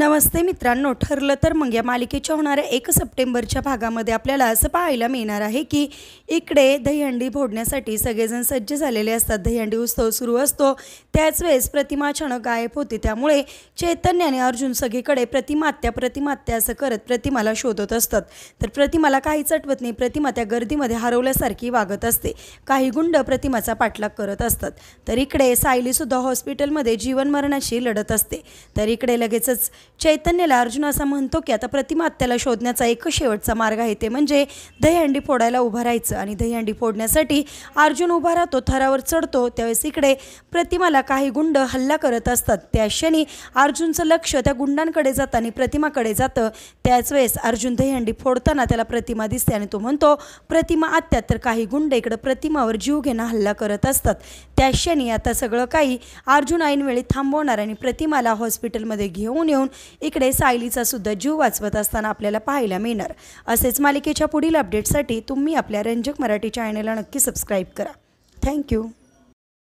नमस्ते मित्रांनो, ठरलं तर मग या मालिकेच्या होणाऱ्या 1 सप्टेंबरच्या भागामध्ये आपल्याला असं पाहायला मिळणार आहे की इकडे दहीहंडी फोडण्यासाठी सगळेजण सज्ज झालेले असतात। दहीहंडी उत्सव सुरू असतो त्याच वेळेस प्रतिमा अचानक गायब होते। त्यामुळे चैतन्य आणि अर्जुन सगळीकडे प्रतिमात्या असं करत प्रतिमाला शोधत असतात। तर प्रतिमाला काहीच आठवत नाही। प्रतिमा त्या गर्दीमध्ये हरवल्यासारखी वागत असते। काही गुंड प्रतिमाचा पाठलाग करत असतात। तर इकडे सायली सुद्धा हॉस्पिटलमध्ये जीवन मरणाशी लढत असते। तर इकडे लगेचच चैतन्यला अर्जुन असा म्हणतो की आता प्रतिमा आत्याला शोधण्याचा एक शेवटचा मार्ग आहे, ते म्हणजे दहीहंडी फोडायला उभं राहायचं। आणि दहीहंडी फोडण्यासाठी अर्जुन उभा राहतो, थरावर चढतो। त्यावेळेस इकडे प्रतिमाला काही गुंड हल्ला करत असतात। त्या क्षणी अर्जुनचं लक्ष त्या गुंडांकडे जातं आणि प्रतिमाकडे जातं। त्याच वेळेस अर्जुन दहीहंडी फोडताना त्याला प्रतिमा दिसते आणि तो म्हणतो प्रतिमा आत्या। तर काही गुंड इकडे प्रतिमावर जीव घेणं हल्ला करत असतात। त्या क्षणी आता सगळं काही अर्जुन ऐनवेळी थांबवणार आणि प्रतिमाला हॉस्पिटलमध्ये घेऊन येऊन इकडे सायलीचा सुद्धा जीव वाचवत असताना आपल्याला पाहायला मिळणार। असेच मालिकेच्या पुढील अपडेटसाठी तुम्ही आपल्या रंजक मराठी चॅनलला नक्की सबस्क्राईब करा। थँक्यू।